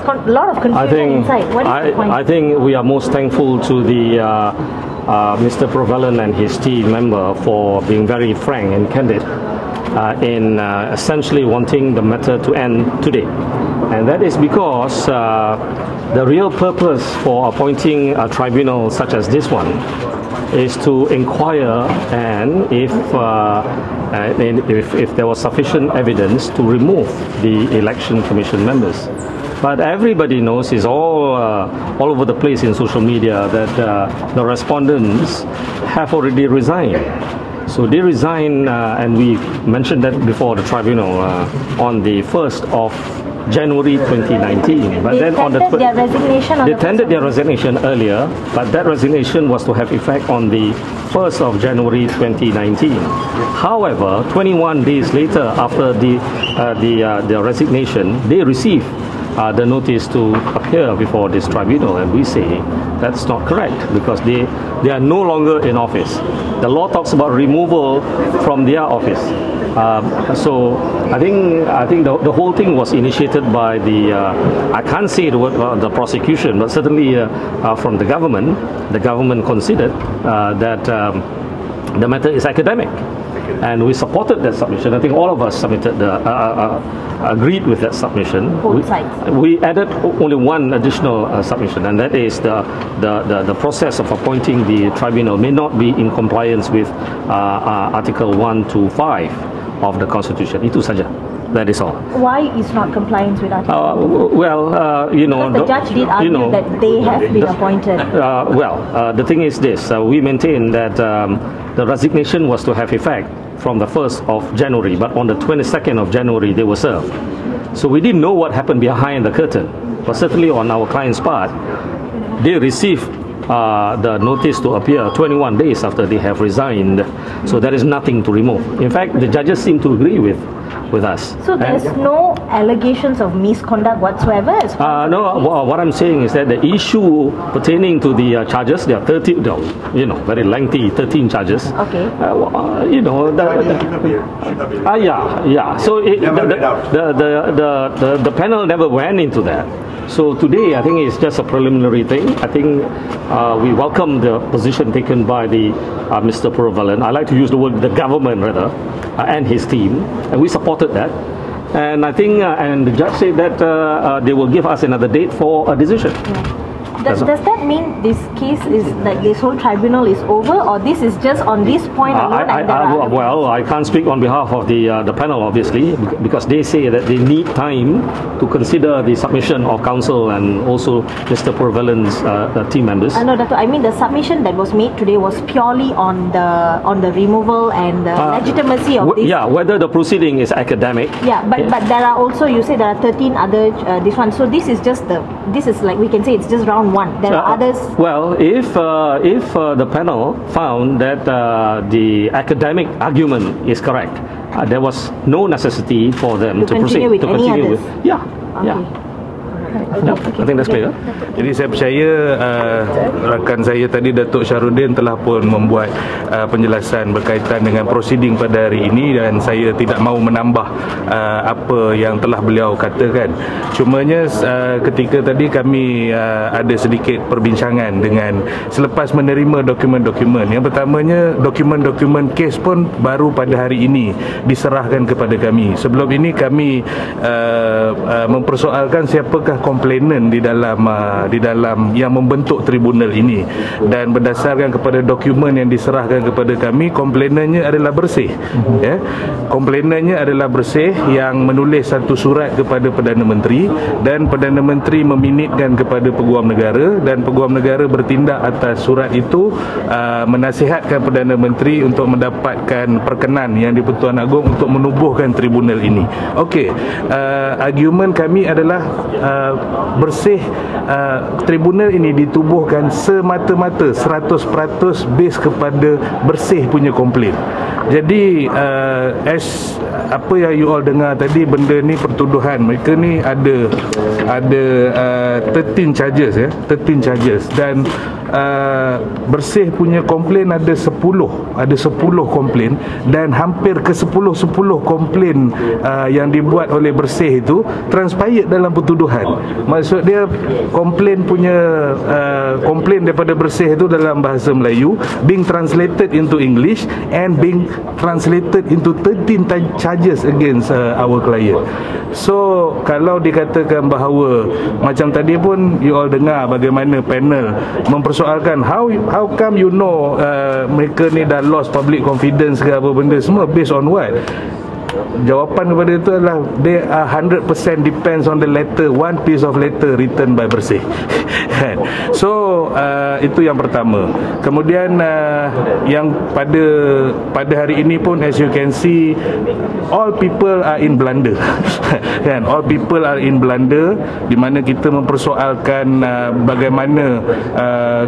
a lot of confusion inside. What is the point? I think we are most thankful to the Mr. Purvalan and his team member for being very frank and candid in essentially wanting the matter to end today. And that is because the real purpose for appointing a tribunal such as this one is to inquire and if there was sufficient evidence to remove the Election Commission members. But everybody knows, it's all over the place in social media, that the respondents have already resigned. So they resigned, and we mentioned that before the tribunal, on the 1st of January 2019. But then on the they tendered their resignation earlier, but that resignation was to have effect on the 1st of January 2019. However, 21 days later, after the resignation, they received the notice to appear before this tribunal, and we say that's not correct because they are no longer in office. The law talks about removal from their office. So I think the whole thing was initiated by the I can't say the word the prosecution, but certainly from the government. The government considered that the matter is academic, and we supported that submission. I think all of us submitted agreed with that submission. Both sides. We added only one additional submission, and that is the process of appointing the tribunal may not be in compliance with Article 1 to 5 of the Constitution. Itu saja. That is all. Why is not compliance with Article? You know, because the judge did argue that they have been appointed. The thing is this: we maintain that the resignation was to have effect from the 1st of January, but on the 22nd of January they were served. So we didn't know what happened behind the curtain, but certainly on our client's part, they received the notice to appear 21 days after they have resigned. So there is nothing to remove. In fact, the judges seem to agree with us. So there's no allegations of misconduct whatsoever? No, what I'm saying is that the issue pertaining to the charges, there are 13, very lengthy 13 charges. Okay. So the panel never went into that. So today, I think it's just a preliminary thing. I think we welcome the position taken by the Mr. Purvalan. I like to use the word the government rather, and his team, and we supported that. And I think, and the judge said that they will give us another date for a decision. Yeah. Does that mean this case is like this whole tribunal is over, or this is just on this point alone? I can't speak on behalf of the panel, obviously, because they say that they need time to consider the submission of counsel and also Mr. Purvalan's team members. No, Dato', I mean the submission that was made today was purely on the removal and the legitimacy of this. Yeah, whether the proceeding is academic. Yeah, but there are also, you say there are 13 other this one. So this is just this is like, we can say it's just round one. There are others. Well, if the panel found that the academic argument is correct, there was no necessity for them to proceed with any others. Yeah. Okay. Yeah. I think that's clear. Jadi saya percaya rakan saya tadi Datuk Syahrudin telah pun membuat penjelasan berkaitan dengan prosiding pada hari ini, dan saya tidak mahu menambah apa yang telah beliau katakan. Cumanya ketika tadi kami ada sedikit perbincangan dengan selepas menerima dokumen-dokumen. Yang pertamanya, dokumen-dokumen kes pun baru pada hari ini diserahkan kepada kami. Sebelum ini kami mempersoalkan siapakah komplainan di dalam yang membentuk tribunal ini, dan berdasarkan kepada dokumen yang diserahkan kepada kami, komplainannya adalah bersih. Komplainannya adalah bersih, yang menulis satu surat kepada Perdana Menteri, dan Perdana Menteri meminitkan kepada Peguam Negara, dan Peguam Negara bertindak atas surat itu, menasihatkan Perdana Menteri untuk mendapatkan perkenan yang di-Pertuan Agong untuk menubuhkan tribunal ini. Okey, argumen kami adalah bersih. Tribunal ini ditubuhkan semata-mata 100% base kepada bersih punya komplain. Jadi apa yang you all dengar tadi, benda ni pertuduhan, mereka ni ada 13 charges 13 charges, dan bersih punya komplain ada 10 komplain, dan hampir ke 10 komplain yang dibuat oleh bersih itu transpired dalam pertuduhan. Maksud dia komplain punya komplain daripada Bersih itu dalam bahasa Melayu being translated into English and being translated into 13 charges against our client. So kalau dikatakan bahawa macam tadi pun you all dengar bagaimana panel mempersoalkan how come you know mereka ni dah lost public confidence ke apa benda semua, based on what? Jawapan kepada itu adalah they are 100% depends on the letter, one piece of letter written by Bersih. So itu yang pertama. Kemudian yang pada hari ini pun, as you can see, all people are in blunder. Kan, all people are in blunder, di mana kita mempersoalkan bagaimana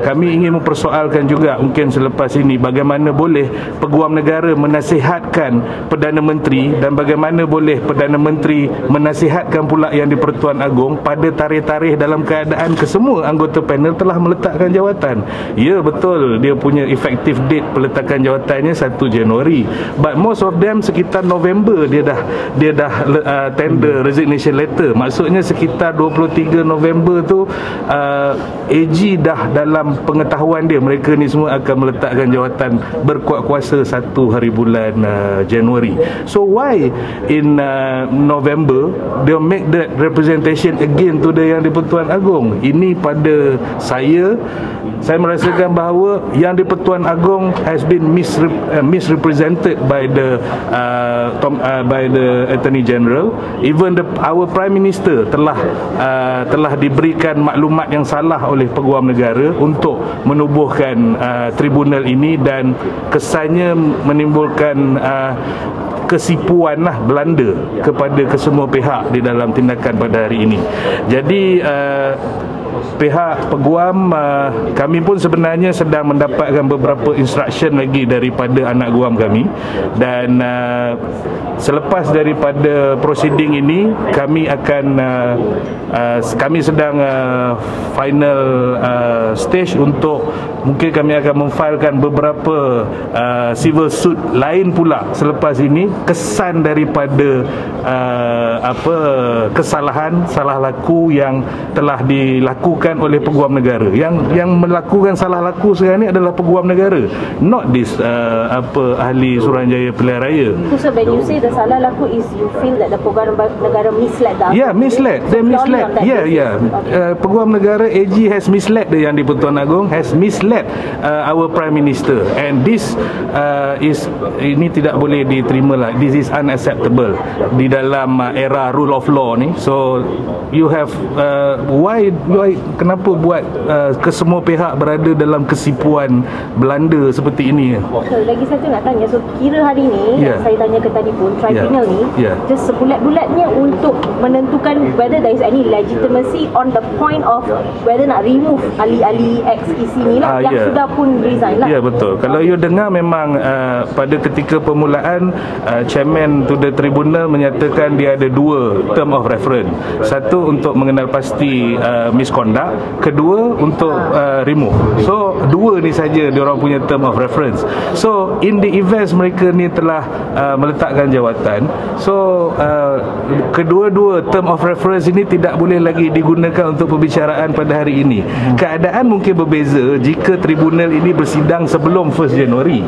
kami ingin mempersoalkan juga mungkin selepas ini bagaimana boleh Peguam Negara menasihatkan Perdana Menteri dan bagaimana boleh Perdana Menteri menasihatkan pula Yang di-Pertuan Agong pada tarikh-tarikh dalam keadaan kesemua anggota panel telah meletakkan jawatan. Ya, betul, dia punya effective date peletakan jawatannya 1 Januari, but most of them sekitar November dia dah tender resignation letter. Maksudnya sekitar 23 November tu AG dah dalam pengetahuan dia mereka ni semua akan meletakkan jawatan berkuat kuasa 1 hari bulan Januari. So why in November they make that representation again to the Yang di-Pertuan Agong? Ini pada saya merasakan bahawa Yang di-Pertuan Agong has been misrepresented by the Attorney General. Even our Prime Minister telah diberikan maklumat yang salah oleh Peguam Negara untuk menubuhkan tribunal ini, dan kesannya menimbulkan kesipuan lah, belanda kepada kesemua pihak di dalam tindakan pada hari ini. Jadi pihak peguam, kami pun sebenarnya sedang mendapatkan beberapa instruction lagi daripada anak guam kami, dan selepas daripada proceeding ini kami akan kami sedang final stage untuk mungkin kami akan memfailkan beberapa civil suit lain pula selepas ini, kesan daripada kesalahan salah laku yang telah dilakukan oleh Peguam Negara. Yang melakukan salah laku sekarang ni adalah Peguam Negara, not this ahli Suruhanjaya Pilihan Raya. So when you say the salah laku is you feel that the Peguam Negara misled the Yeah, misled. They misled. Yeah. Peguam Negara AG has misled the Yang di-Pertuan Agong, has misled our Prime Minister, and this ini tidak boleh diterima lah. This is unacceptable di dalam era rule of law ni. So you have why kenapa buat kesemua pihak berada dalam kesipuan belanda seperti ini? So, lagi satu nak tanya, so kira hari ni yang saya tanyakan tadi pun, tribunal ni just sebulat-bulatnya untuk menentukan whether there is any legitimacy on the point of whether nak remove ahli-ahli ex-EC ni lah yang sudah pun resign lah. Ya, betul. Kalau you dengar memang pada ketika permulaan chairman to the tribunal menyatakan dia ada 2 term of reference. Satu untuk mengenal pasti misconduct, kedua untuk remove. So 2 ni saja dia orang punya term of reference. So in the event mereka ni telah meletakkan jawatan, so kedua-dua term of reference ini tidak boleh lagi digunakan untuk perbicaraan pada hari ini. Keadaan mungkin berbeza jika tribunal ini bersidang sebelum 1 Januari.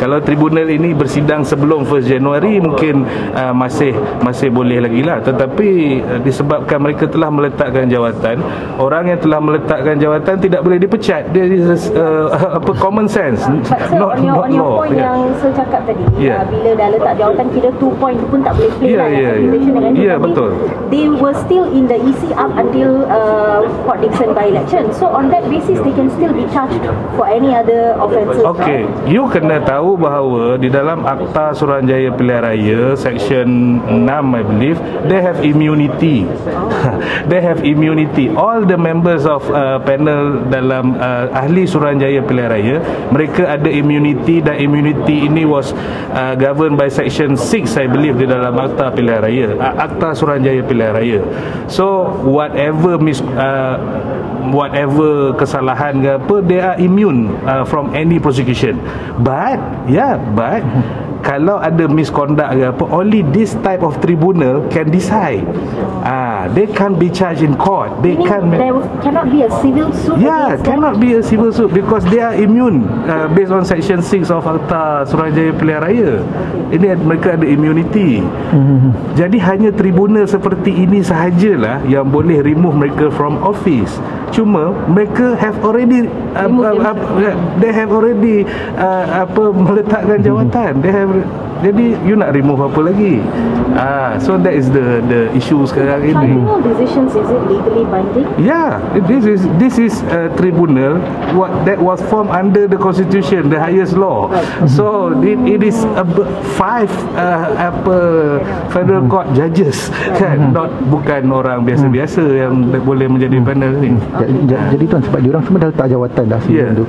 Kalau tribunal ini bersidang sebelum 1 Januari mungkin masih boleh lagi lah. Tetapi disebabkan mereka telah meletakkan jawatan, orang yang telah meletakkan jawatan tidak boleh dipecat. Dia common sense, on your point yang saya cakap tadi, bila dah letak jawatan kira 2 point pun tak boleh play dengan dia. Betul. They were still in the EC up until Port Dickson by-election. So on that basis they can still be charged for any other offences. Okay, you kena tahu bahawa di dalam Akta Suruhanjaya Pilihan Raya section 6 I believe, they have immunity. They have immunity. All the members of panel dalam ahli Suruhanjaya Pilihan Raya, mereka ada immunity, dan immunity ini was governed by section 6 I believe di dalam Akta Pilihan Raya, Akta Suruhanjaya Pilihan Raya. So whatever kesalahan ke apa, they are immune from any prosecution. But kalau ada misconduct ke apa, only this type of tribunal can decide. They can't be charged in court. They can't. There cannot be a civil suit. Yeah, cannot be a civil suit because they are immune based on Section 6 of Akta Suruhanjaya Pilihan Raya. Ini mereka ada immunity. Jadi hanya tribunal seperti ini sahajalah yang boleh remove mereka from office. Cuma mereka have already they have already meletakkan jawatan. They have, jadi you nak remove apa lagi? So that is the issue sekarang ini. Tribunal decisions, is it legally binding? Yeah, this is a tribunal that was formed under the constitution, the highest law. So it is five federal court judges, kan, bukan orang biasa-biasa yang boleh menjadi panel ni. Jadi tuan, sebab diorang semua dah letak jawatan dah sebelum tu.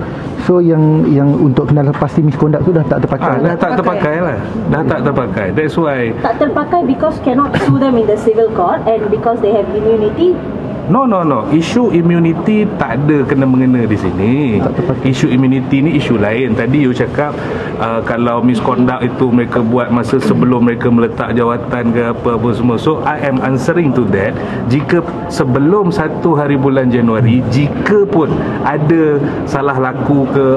So yang untuk kena lepasi misconduct tu dah tak terpakai. Dah tak terpakai lah. Dah tak terpakai. That's why. Tak terpakai because cannot sue them in the civil court and because they have immunity. No. Isu immunity tak ada kena-mengena di sini. Isu immunity ni isu lain. Tadi you cakap kalau misconduct itu mereka buat masa sebelum mereka meletak jawatan ke apa semua. So I am answering to that. Jika sebelum 1 hari bulan Januari, jika pun ada salah laku ke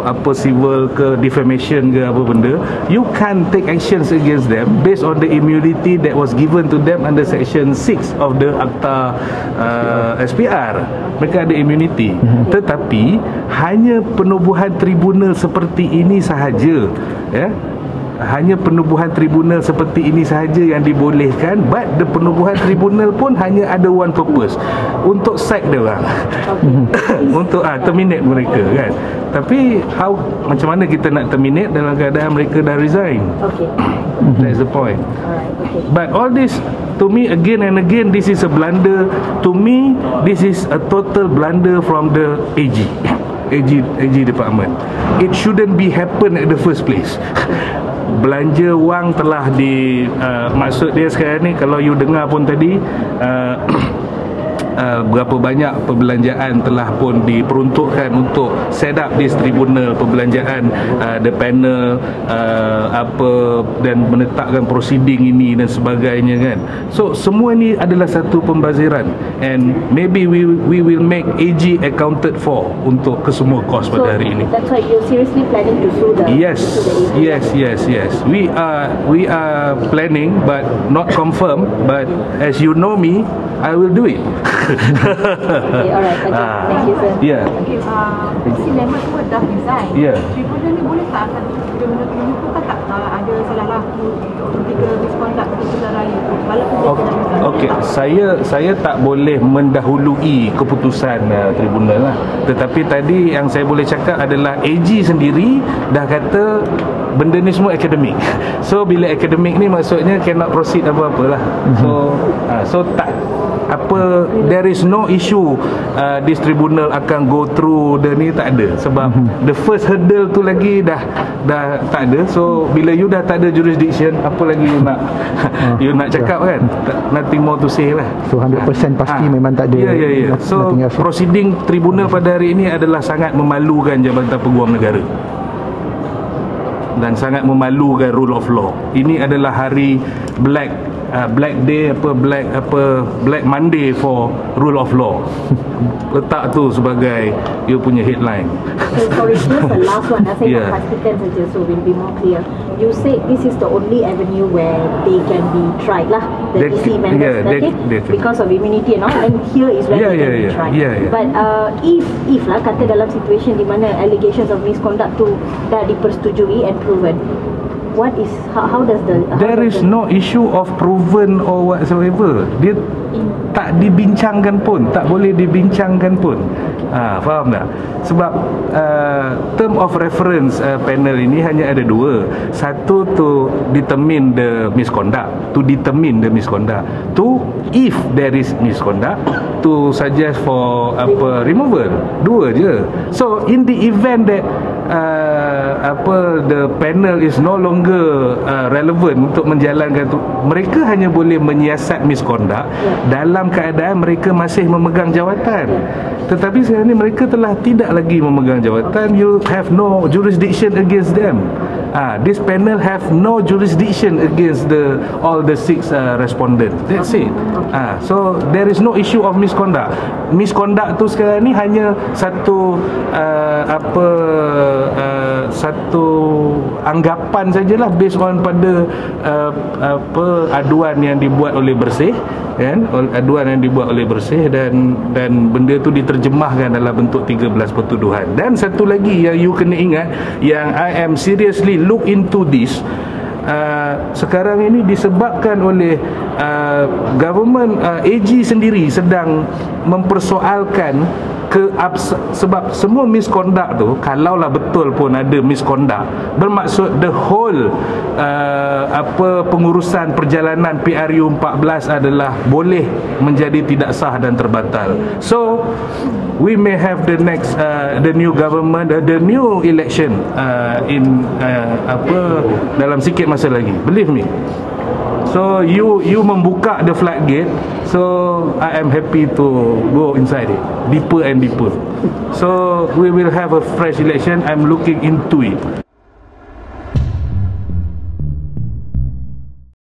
apa civil ke defamation ke apa benda, you can take actions against them based on the immunity that was given to them under Section 6 of the Akta SPR. Mereka ada immunity. Tetapi hanya penubuhan tribunal seperti ini sahaja, ya. Hanya penubuhan tribunal seperti ini sahaja yang dibolehkan. But the penubuhan tribunal pun hanya ada one purpose, untuk sack dia orang. Untuk terminate mereka, kan. Tapi macam mana kita nak terminate dalam keadaan mereka dah resign? That's the point. But all this, to me, again and again, this is a blunder. To me, this is a total blunder from the AG department. It shouldn't be happen at the first place. Belanja wang telah maksud dia sekarang ni, kalau you dengar pun tadi, berapa banyak perbelanjaan telah pun diperuntukkan untuk set up this tribunal perbelanjaan, the panel dan menetapkan proceeding ini dan sebagainya, kan. So semua ini adalah satu pembaziran, and maybe we will make AG accounted for untuk kesemua kos pada hari ini. That's why you seriously planning to sue the Yes. We are planning, but not confirmed. But as you know me, I will do it. Okay, alright. Thank you, sir. Yeah. Okay, si Lehman semua dah resign. Yeah. Tribunal ni boleh tak akan benda-benda tu kan tak ada salah laku ketika misconduct keputusan raya walaupun dia sudah resign. Okey, saya tak boleh mendahului keputusan tribunal lah. Tetapi tadi yang saya boleh cakap adalah AG sendiri dah kata benda ni semua akademik. So bila akademik ni maksudnya cannot proceed apa-apa lah. So tak apa, there is no issue this tribunal akan go through the ni, tak ada. Sebab the first hurdle tu lagi dah tak ada. So bila you dah tak ada jurisdiction, apa lagi you nak cakap, kan? Nothing more to say lah. So 100% pasti memang tak ada. Ya. So proceeding tribunal pada hari ini adalah sangat memalukan Jabatan Peguam Negara dan sangat memalukan rule of law. Ini adalah hari black Monday for rule of law. Letak tu sebagai you punya headline. Sorry, just the last one. Saya nak pastikan saja so will be more clear. You say this is the only avenue where they can be tried lah, the DC members, because of immunity and all, and here is where they can be tried. But if lah, kata dalam situation di mana allegations of misconduct tu dah dipersetujui and proven, what is how does there is no issue of proven or whatsoever. Dia tak dibincangkan pun, tak boleh dibincangkan pun. Faham tak? Sebab term of reference panel ini hanya ada dua. Satu to determine the misconduct, to if there is misconduct, to suggest for removal. Dua je. So in the event that the panel is no longer relevant untuk menjalankan tu, mereka hanya boleh menyiasat misconduct dalam keadaan mereka masih memegang jawatan. Tetapi sekarang ni mereka telah tidak lagi memegang jawatan. You have no jurisdiction against them. This panel have no jurisdiction against all the 6 respondents. That's it. So there is no issue of misconduct. Misconduct tu sekarang ni hanya satu satu anggapan sajalah based on pada aduan yang dibuat oleh Bersih, kan? Aduan yang dibuat oleh Bersih, dan benda tu diterjemahkan dalam bentuk 13 pertuduhan. Dan satu lagi yang you kena ingat, yang I am seriously look into this, sekarang ini disebabkan oleh government, AG sendiri sedang mempersoalkan sebab semua misconduct tu, kalaulah betul pun ada misconduct, bermaksud the whole pengurusan perjalanan PRU 14 adalah boleh menjadi tidak sah dan terbatal. So we may have the next the new government, the new election dalam sikit masa lagi, believe me. So you membuka the floodgate, so I am happy to go inside it deeper and deeper. So we will have a fresh election. I'm looking into it.